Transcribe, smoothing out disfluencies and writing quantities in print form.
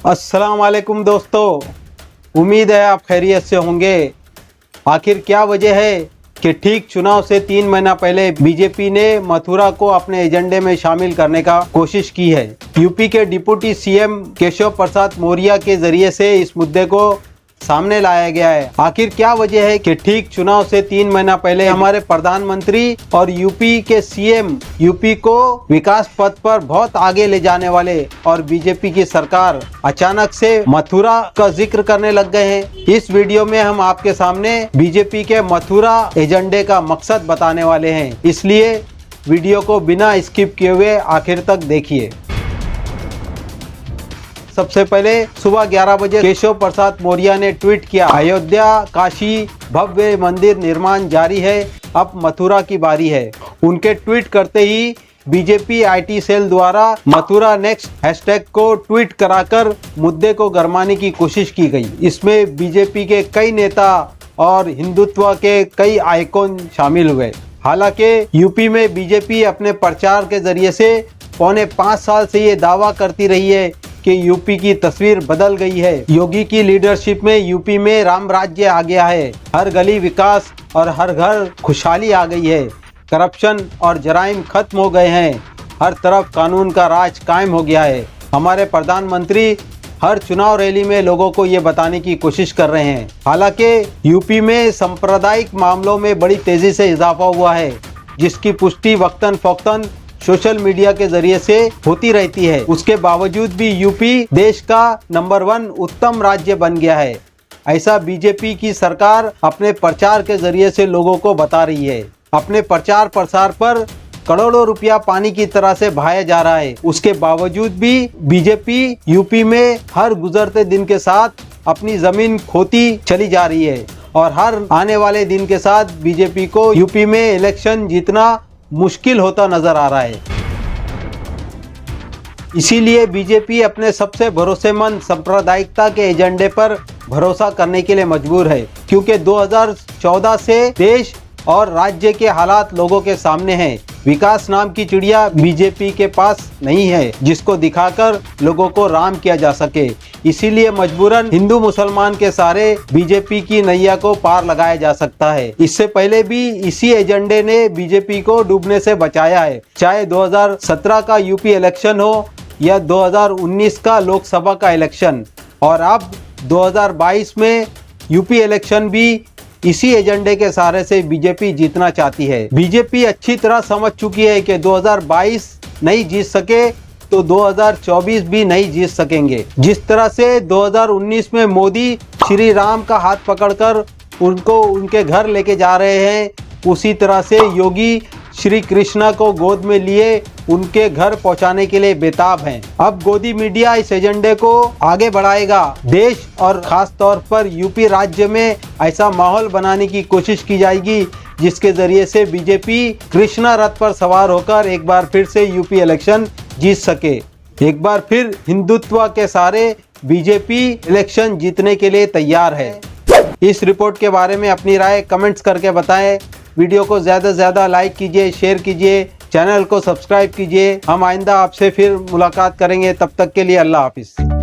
अस्सलाम वालेकुम दोस्तों, उम्मीद है आप खैरियत से होंगे। आखिर क्या वजह है कि ठीक चुनाव से 3 महीना पहले बीजेपी ने मथुरा को अपने एजेंडे में शामिल करने का कोशिश की है। यूपी के डिप्टी सीएम केशव प्रसाद मौर्य के जरिए से इस मुद्दे को सामने लाया गया है। आखिर क्या वजह है कि ठीक चुनाव से 3 महीना पहले हमारे प्रधानमंत्री और यूपी के सीएम यूपी को विकास पथ पर बहुत आगे ले जाने वाले और बीजेपी की सरकार अचानक से मथुरा का जिक्र करने लग गए हैं। इस वीडियो में हम आपके सामने बीजेपी के मथुरा एजेंडे का मकसद बताने वाले हैं, इसलिए वीडियो को बिना स्किप किए हुए आखिर तक देखिए। सबसे पहले सुबह 11 बजे केशव प्रसाद मौर्य ने ट्वीट किया, अयोध्या काशी भव्य मंदिर निर्माण जारी है, अब मथुरा की बारी है। उनके ट्वीट करते ही बीजेपी आईटी सेल द्वारा मथुरा नेक्स्ट हैशटैग को ट्वीट कराकर मुद्दे को गरमाने की कोशिश की गई। इसमें बीजेपी के कई नेता और हिंदुत्व के कई आइकॉन शामिल हुए। हालांकि यूपी में बीजेपी अपने प्रचार के जरिए से पौने 5 साल से ये दावा करती रही है कि यूपी की तस्वीर बदल गई है। योगी की लीडरशिप में यूपी में राम राज्य आ गया है, हर गली विकास और हर घर खुशहाली आ गई है, करप्शन और जराइम खत्म हो गए हैं, हर तरफ कानून का राज कायम हो गया है। हमारे प्रधानमंत्री हर चुनाव रैली में लोगों को ये बताने की कोशिश कर रहे हैं। हालांकि यूपी में सांप्रदायिक मामलों में बड़ी तेजी से इजाफा हुआ है, जिसकी पुष्टि वक्तन फौक्तन सोशल मीडिया के जरिए से होती रहती है। उसके बावजूद भी यूपी देश का नंबर 1 उत्तम राज्य बन गया है, ऐसा बीजेपी की सरकार अपने प्रचार के जरिए से लोगों को बता रही है। अपने प्रचार प्रसार पर करोड़ों रुपया पानी की तरह से बहाया जा रहा है। उसके बावजूद भी बीजेपी यूपी में हर गुजरते दिन के साथ अपनी जमीन खोती चली जा रही है और हर आने वाले दिन के साथ बीजेपी को यूपी में इलेक्शन जीतना मुश्किल होता नजर आ रहा है। इसीलिए बीजेपी अपने सबसे भरोसेमंद सांप्रदायिकता के एजेंडे पर भरोसा करने के लिए मजबूर है, क्योंकि 2014 से देश और राज्य के हालात लोगों के सामने हैं। विकास नाम की चिड़िया बीजेपी के पास नहीं है जिसको दिखाकर लोगों को राम किया जा सके। इसीलिए मजबूरन हिंदू मुसलमान के सारे बीजेपी की नैया को पार लगाया जा सकता है। इससे पहले भी इसी एजेंडे ने बीजेपी को डूबने से बचाया है, चाहे 2017 का यूपी इलेक्शन हो या 2019 का लोकसभा का इलेक्शन, और अब 2022 में यूपी इलेक्शन भी इसी एजेंडे के सहारे से बीजेपी जीतना चाहती है। बीजेपी अच्छी तरह समझ चुकी है कि 2022 नहीं जीत सके तो 2024 भी नहीं जीत सकेंगे। जिस तरह से 2019 में मोदी श्री राम का हाथ पकड़कर उनको उनके घर लेके जा रहे हैं, उसी तरह से योगी श्री कृष्णा को गोद में लिए उनके घर पहुंचाने के लिए बेताब हैं। अब गोदी मीडिया इस एजेंडे को आगे बढ़ाएगा। देश और खास तौर पर यूपी राज्य में ऐसा माहौल बनाने की कोशिश की जाएगी जिसके जरिए से बीजेपी कृष्णा रथ पर सवार होकर एक बार फिर से यूपी इलेक्शन जीत सके। एक बार फिर हिंदुत्व के सहारे बीजेपी इलेक्शन जीतने के लिए तैयार है। इस रिपोर्ट के बारे में अपनी राय कमेंट्स करके बताएं। वीडियो को ज़्यादा से ज़्यादा लाइक कीजिए, शेयर कीजिए, चैनल को सब्सक्राइब कीजिए। हम आइंदा आपसे फिर मुलाकात करेंगे, तब तक के लिए अल्लाह हाफिज़।